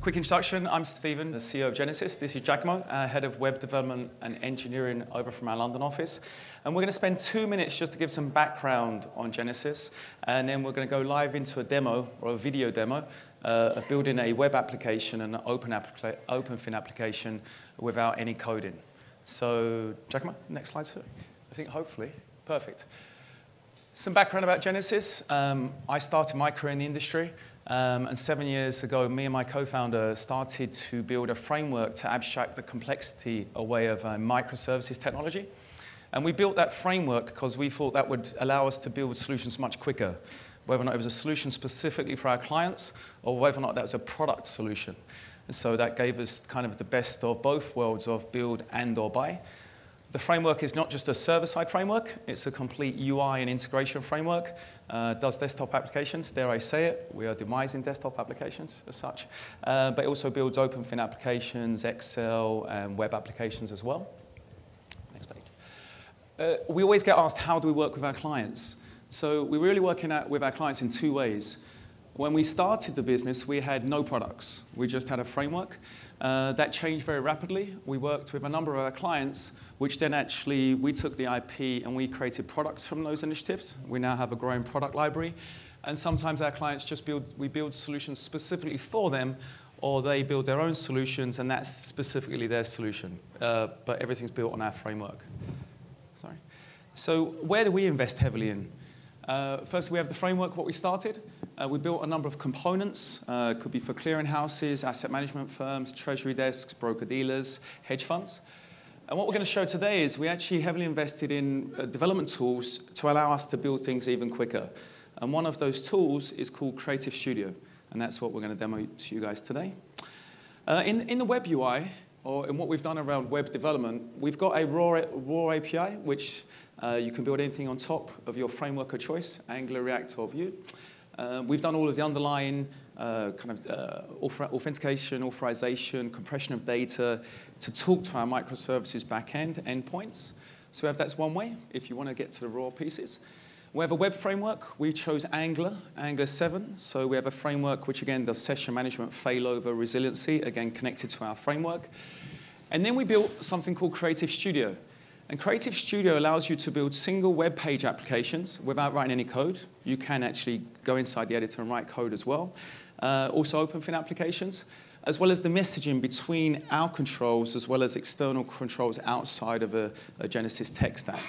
Quick introduction, I'm Stephen, the CEO of Genesis. This is Giacomo, Head of Web Development and Engineering over from our London office. And we're going to spend 2 minutes just to give some background on Genesis, and then we're going to go live into a demo, or a video demo, of building a web application and an OpenFin application without any coding. So, Giacomo, next slide, sir. I think hopefully, perfect. Some background about Genesis. I started my career in the industry. And 7 years ago, me and my co-founder started to build a framework to abstract the complexity away of microservices technology. And we built that framework because we thought that would allow us to build solutions much quicker, whether or not it was a solution specifically for our clients or whether or not that was a product solution. And so that gave us kind of the best of both worlds of build and or buy. The framework is not just a server-side framework, it's a complete UI and integration framework. Does desktop applications, dare I say it, we are demising desktop applications as such. But it also builds OpenFin applications, Excel, and web applications as well. Next page. We always get asked, how do we work with our clients? So we're really working with our clients in two ways. When we started the business, we had no products. We just had a framework. That changed very rapidly. We worked with a number of our clients, which then actually, we took the IP and we created products from those initiatives. We now have a growing product library. And sometimes our clients just we build solutions specifically for them, or they build their own solutions, and that's specifically their solution. But everything's built on our framework. Sorry. So where do we invest heavily in? First, we have the framework, what we started. We built a number of components. It could be for clearing houses, asset management firms, treasury desks, broker-dealers, hedge funds. And what we're going to show today is we actually heavily invested in development tools to allow us to build things even quicker. And one of those tools is called Creative Studio. And that's what we're going to demo to you guys today. In the web UI, or in what we've done around web development, we've got a raw API, which you can build anything on top of your framework of choice, Angular, React, or Vue. We've done all of the underlying authentication, authorization, compression of data to talk to our microservices backend endpoints. So that's one way, if you want to get to the raw pieces. We have a web framework. We chose Angular 7. So we have a framework which, again, does session management, failover, resiliency, again, connected to our framework. And then we built something called Creative Studio. And Creative Studio allows you to build single web page applications without writing any code. You can actually go inside the editor and write code as well. Also OpenFin applications, as well as the messaging between our controls as well as external controls outside of a Genesis tech stack.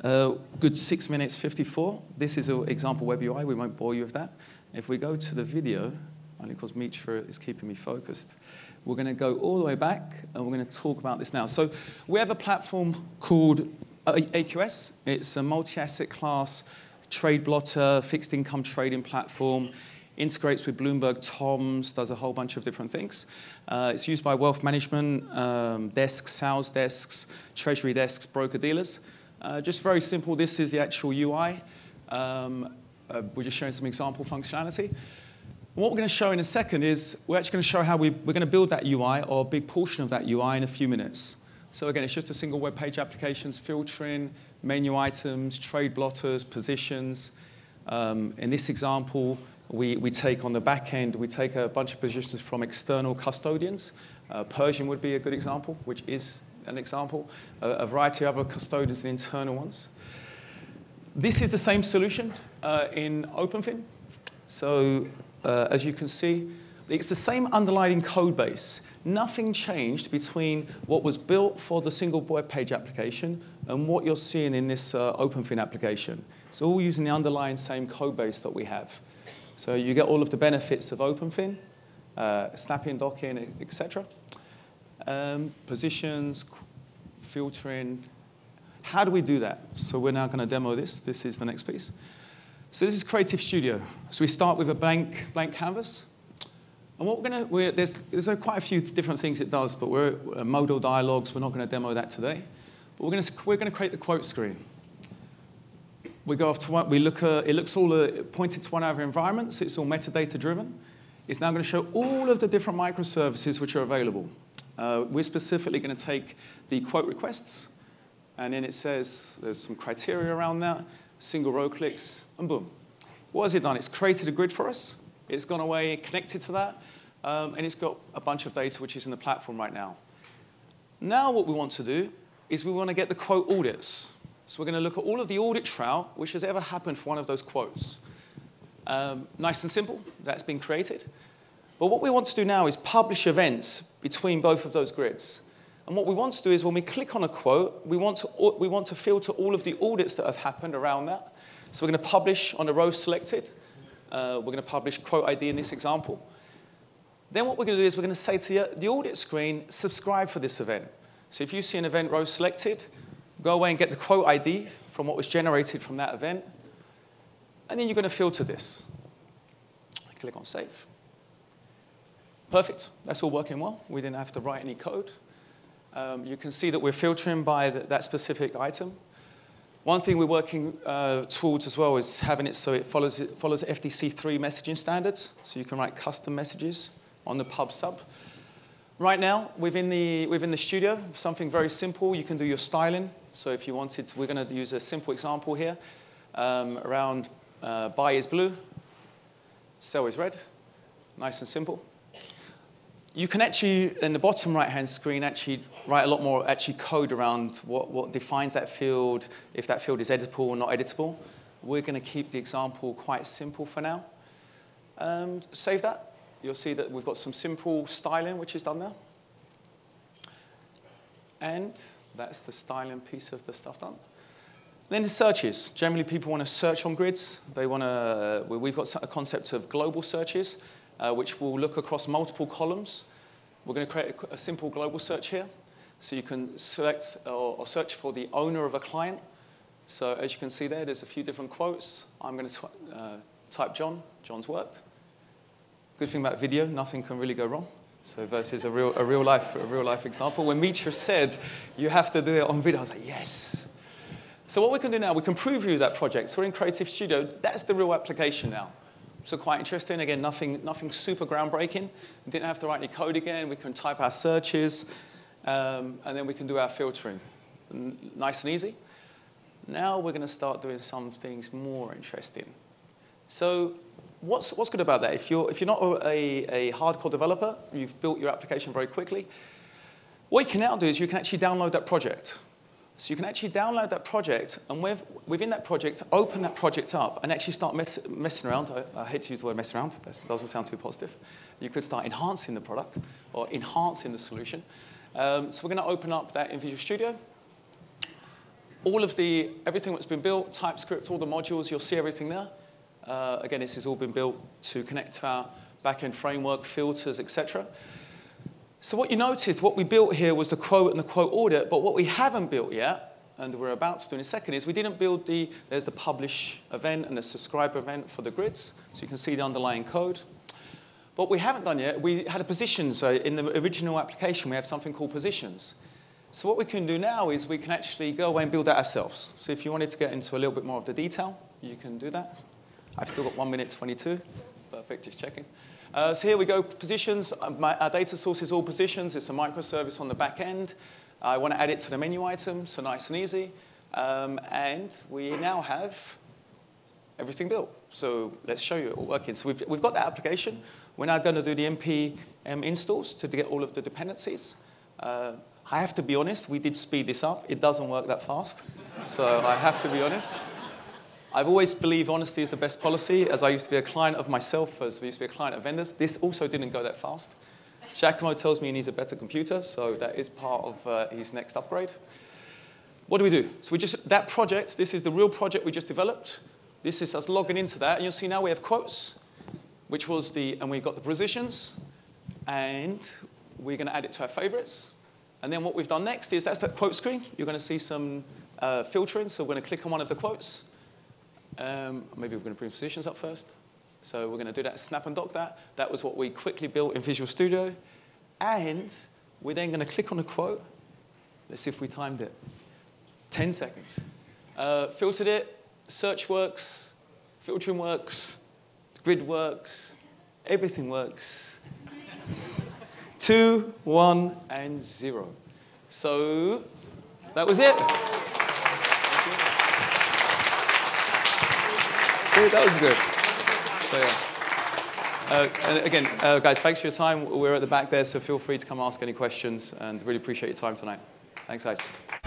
Good 6 minutes 54. This is an example web UI. We won't bore you with that. If we go to the video, only because Mitra is keeping me focused, we're going to go all the way back, and we're going to talk about this now. So we have a platform called AQS. It's a multi-asset class trade blotter, fixed income trading platform, integrates with Bloomberg TOMS, does a whole bunch of different things. It's used by wealth management desks, sales desks, treasury desks, broker-dealers. Just very simple, this is the actual UI. We're just showing some example functionality. What we're going to show in a second is we're actually going to show how we're going to build that UI, or a big portion of that UI, in a few minutes. So again, it's just a single web page applications, filtering, menu items, trade blotters, positions. In this example, we take on the back end, we take a bunch of positions from external custodians. Persian would be a good example, which is an example. A variety of other custodians and internal ones. This is the same solution in OpenFin. So as you can see, it's the same underlying code base. Nothing changed between what was built for the single web page application and what you're seeing in this OpenFin application. It's all using the underlying same code base that we have. So you get all of the benefits of OpenFin, snapping, docking, etc. Positions, filtering. How do we do that? So we're now going to demo this. This is the next piece. So this is Creative Studio. So we start with a blank canvas. And what there's quite a few different things it does, but we're modal dialogues. We're not going to demo that today. But we're going to create the quote screen. We go off to one. It looks all pointed to one of our environments. It's all metadata driven. It's now going to show all of the different microservices which are available. We're specifically going to take the quote requests, and then it says there's some criteria around that. Single row clicks, and boom. What has it done? It's created a grid for us. It's gone away, connected to that. and it's got a bunch of data which is in the platform right now. Now what we want to do is we want to get the quote audits. So we're going to look at all of the audit trail which has ever happened for one of those quotes. Nice and simple, that's been created. But what we want to do now is publish events between both of those grids. And what we want to do is when we click on a quote, we want to filter all of the audits that have happened around that. So we're going to publish on the row selected. We're going to publish quote ID in this example. Then what we're going to do is we're going to say to the audit screen, subscribe for this event. So if you see an event row selected, go away and get the quote ID from what was generated from that event. And then you're going to filter this. Click on save. Perfect. That's all working well. We didn't have to write any code. You can see that we're filtering by that specific item. One thing we're working towards as well is having it so it follows FTC3 messaging standards, so you can write custom messages on the pub sub. Right now, within the studio, something very simple, you can do your styling. So if you wanted to, we're going to use a simple example here around buy is blue, sell is red. Nice and simple. You can actually, in the bottom right-hand screen, actually write a lot more code around what defines that field, if that field is editable or not editable. We're going to keep the example quite simple for now. Save that. You'll see that we've got some simple styling, which is done there. And that's the styling piece of the stuff done. Then the searches. Generally, people want to search on grids. They want to. We've got a concept of global searches, which will look across multiple columns. We're going to create a simple global search here. So you can select or search for the owner of a client. So as you can see there, there's a few different quotes. I'm going to type John. John's worked. Good thing about video, nothing can really go wrong. So versus a real life example. When Mitra said you have to do it on video, I was like, yes. So what we can do now, we can preview that project. So we're in Creative Studio. That's the real application now. So quite interesting. Again, nothing super groundbreaking. We didn't have to write any code again. We can type our searches, and then we can do our filtering. Nice and easy. Now we're going to start doing some things more interesting. So what's good about that? If you're not a hardcore developer, you've built your application very quickly, what you can now do is you can actually download that project. So you can actually download that project, and within that project, open that project up and actually start messing around. I hate to use the word mess around. That doesn't sound too positive. You could start enhancing the product or enhancing the solution. So we're going to open up that in Visual Studio. Everything that's been built, TypeScript, all the modules, you'll see everything there. Again, this has all been built to connect to our back-end framework, filters, etc. So what you noticed, what we built here was the quote and the quote audit, but what we haven't built yet, and we're about to do in a second, is we didn't build there's the publish event and the subscribe event for the grids, so you can see the underlying code. What we haven't done yet, we had a position, so in the original application, we have something called positions. So what we can do now is we can actually go away and build that ourselves. So if you wanted to get into a little bit more of the detail, you can do that. I've still got 1 minute 22. Perfect, just checking. So here we go, positions. Our data source is all positions. It's a microservice on the back end. I want to add it to the menu item, so nice and easy. And we now have everything built. So let's show you it all working. So we've got that application. We're now going to do the npm installs to get all of the dependencies. I have to be honest, we did speed this up. It doesn't work that fast. So I have to be honest. I've always believed honesty is the best policy, as I used to be a client of myself, as we used to be a client of vendors. This also didn't go that fast. Giacomo tells me he needs a better computer, so that is part of his next upgrade. What do? So that project, this is the real project we just developed. This is us logging into that, and you'll see now we have quotes, and we've got the positions, and we're going to add it to our favorites. And then what we've done next is that's that quote screen. You're going to see some filtering, so we're going to click on one of the quotes. Maybe we're going to bring positions up first. So we're going to do that, snap and dock that. That was what we quickly built in Visual Studio. And we're then going to click on a quote. Let's see if we timed it. 10 seconds. Filtered it, search works, filtering works, grid works, everything works. 2, 1, and 0. So that was it. That was good. So, yeah. And again, guys, thanks for your time. We're at the back there, so feel free to come ask any questions, and really appreciate your time tonight. Thanks, guys.